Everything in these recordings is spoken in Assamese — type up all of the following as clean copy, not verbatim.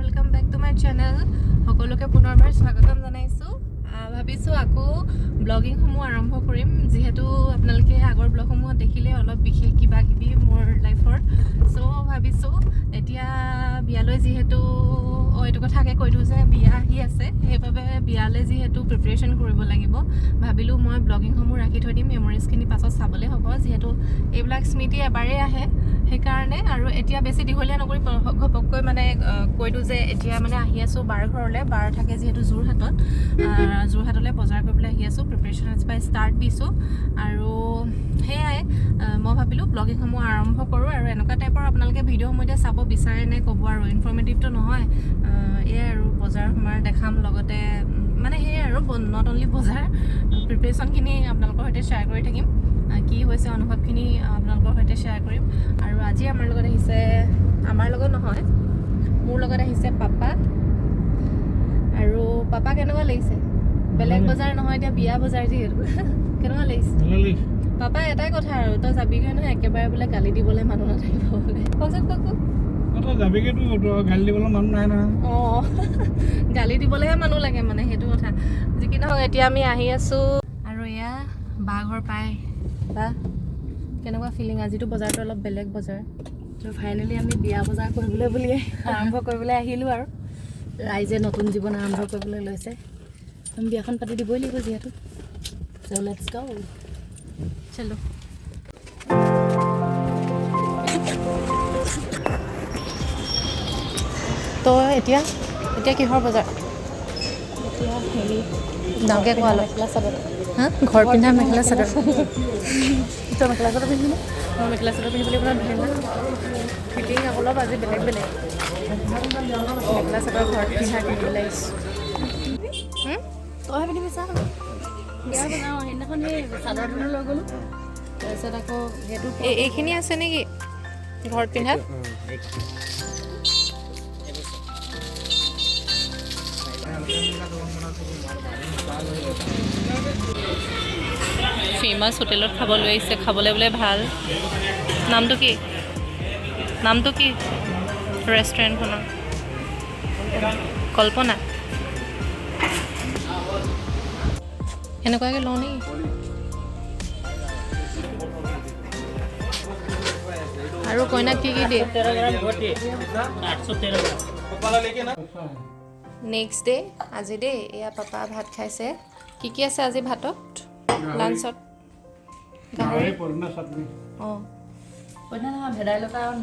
welcome back to my channel সকলোকে পুনৰবাৰ স্বাগতম জনাইছো ভাবিছো আকৌ ব্লগিং সমূহ আৰম্ভ কৰিম যেহেতু আপোনালোকে আগৰ ব্লগ সমূহ দেখিলে অলপ বিশেষ কিবা কিবি মোৰ লাইফৰ সো ভাবিছো এতিয়া বিয়ালৈ যেহেতু এইটো কথাকে কৈ দিও যে বিয়া আহি আছে সেইভাবে বিয়ালৈ যেহেতু প্ৰিপাৰেচন কৰিব লাগিব ভাবিলো মই ব্লগিং সমূহ ৰাখি থৈ দিম মেমৰিজখিনি পাছত চাবলৈ হ'ব যেহেতু এইবিলাক স্মৃতি এবাৰে আহে সেইকাৰণে আৰু এতিয়া বেছি দীঘলীয়া নকৰি ঘপককৈ মানে কৈ দিও যে এতিয়া মানে আহি আছো বাৰ ঘৰলৈ বাৰ থাকে যেহেতু যোৰহাটলৈ বজাৰ কৰিবলৈ আহি আছো প্ৰিপাৰেচন বাই ষ্টাৰ্ট দিছো আৰু হেয়াই মই ভাবিলো ব্লগিং সমূহ আৰম্ভ কৰোঁ আৰু এনেকুৱা টাইপৰ আপোনালোকে ভিডিঅ' সমূহ চাব বিচাৰে নে ক'ব আৰু ইনফৰ্মেটিভটো নহয় এয়াই আৰু বজাৰ সমাৰ দেখাম লগতে মানে সেয়াই আৰু নট অনলি বজাৰ প্ৰিপাৰেচনখিনি আপোনালোকৰ সৈতে শ্বেয়াৰ কৰি থাকিম কি হৈছে অনুভৱখিনি আপোনালোকৰ সৈতে শ্বেয়াৰ কৰিম আৰু আজি আমাৰ লগত আহিছে আমাৰ লগত নহয় মোৰ লগত আহিছে পাপা আৰু পাপা কেনেকুৱা লাগিছে বেলেগ বজাৰ নহয় এতিয়া বিয়া বজাৰ যিহেতু কেনেকুৱা লাগিছে পাপা এটাই কথা আৰু তই যাবিগৈ নহয় একেবাৰে বোলে গালি দিবলৈ মানুহ নাথাকিব বোলে কচোন ককো যাবিগেতো গালি দিবলৈ মানুহ নাই নহয় অঁ গালি দিবলৈহে মানুহ লাগে মানে সেইটো কথা যি কি নহওক এতিয়া আমি আহি আছোঁ আৰু এয়া বা ঘৰ পাই বা কেনেকুৱা ফিলিং আজিতো বজাৰটো অলপ বেলেগ বজাৰ তো ফাইনেলি আমি বিয়া বজাৰ কৰিবলৈ বুলি আৰম্ভ কৰিবলৈ আহিলোঁ আৰু ৰাইজে নতুন জীৱন আৰম্ভ কৰিবলৈ লৈছে আমি বিয়াখন পাতি দিবই লাগিব যিহেতু চ' লেটছ গো চলো তো এতিয়া কিহৰ বজাৰ এতিয়া হেৰি ডাঙৰকৈ কোৱা মেখেলা চাদৰ হা ঘৰ পিন্ধা মেখেলা চাদৰ তই মেখেলা চাদৰ পিন্ধিবি মই মেখেলা চাদৰ পিন্ধিবলৈ আপোনাৰ ধুনীয়া ফিটিং অলপ আজি বেলেগ মেখেলা চাদৰ ঘৰত পিন্ধা কিনিবলৈ আহিছোঁ তইহে পিন্ধিবি চা বিয়া বনাওঁ সেইদিনাখন সেই চাদৰটো লৈ গ'লোঁ তাৰপিছত আকৌ সেইটো এইখিনি আছে নেকি ঘৰত পিন্ধা ফেমাছ হোটেলত খাবলৈ আহিছে খাবলৈ বোলে ভাল নামটো কি ৰেষ্টুৰেণ্টখনৰ কল্পনা এনেকুৱাকৈ লওঁ নেকি আৰু কইনাক কি দিয়ে নেক্সট ডে আজি দেই এয়া পাপা ভাত খাইছে কি আছে আজি ভাতত লাঞ্চত গাহৰি অঁ ভেদাইলতা আৰু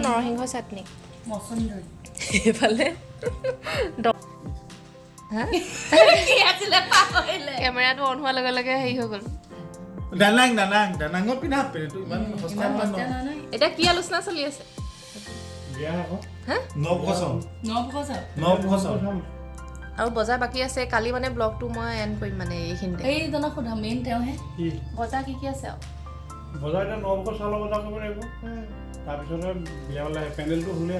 নৰসিংহ চাটনি এইফালে কেমেৰাটো অন হোৱাৰ লগে লগে হেৰি হৈ গ'ল এতিয়া কি আলোচনা চলি আছে আৰু বজাৰ বাকী আছে কালি মানে ব্লগটো মই এণ্ড কৰিম মানে এইখিনিতে এইজনক সোধা মেইন তেওঁহে বজাৰ কি আছে আৰু বজাৰ এতিয়া 9 বছৰ চালৰ বজাৰ কৰিব লাগিব তাৰপিছতে বিয়া হ'লে পেণ্ডেলটো হ'লে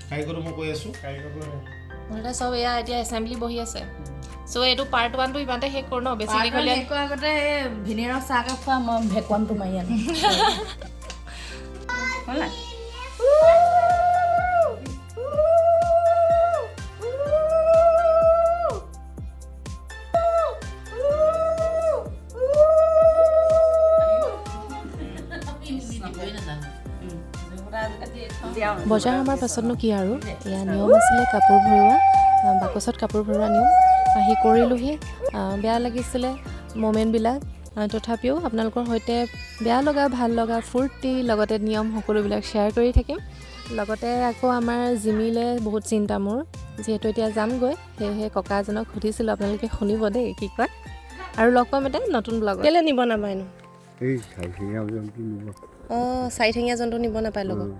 কাৰিকৰটো মই কৈ আছোঁ কাৰিকৰটো চব এয়া এতিয়া এছেম্বলি বহি আছে চ' এইটো পাৰ্ট 1টো ইমানতে শেষ কৰোঁ ন বেছি দীঘলীয়া শেষ কৰাৰ আগতে এই ভিনেগাৰৰ চাহ একাপ খোৱা মই ভেকুৱামটো মাৰি আনো হ'লা বজাৰ আমাৰ পাছতনো কি আৰু এয়া নিয়ম আছিলে কাপোৰ ভৰোৱা বাকচত কাপোৰ ভৰোৱা নিয়ম আহি কৰিলোঁহি বেয়া লাগিছিলে মমেণ্টবিলাক তথাপিও আপোনালোকৰ সৈতে বেয়া লগা ভাল লগা ফূৰ্তি লগতে নিয়ম সকলোবিলাক শ্বেয়াৰ কৰি থাকিম লগতে আকৌ আমাৰ জিমিলে বহুত চিন্তা মোৰ যিহেতু এতিয়া যামগৈ সেয়েহে ককা এজনক সুধিছিলোঁ আপোনালোকে শুনিব দেই কি কয় আৰু লগ পাম এটা নতুন ব্লগত কেলৈ নিব নাপায়নো অঁ চাৰিঠেঙীয়া জন্তু নিব নাপায় লগত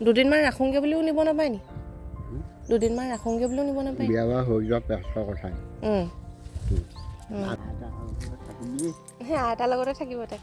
দুদিনমান ৰাখোংগে বুলিও নিব নাপায় নি দুদিনমান ৰাখোংগে বুলিও নিব নাপায় আইতাৰ লগতে থাকিব তাই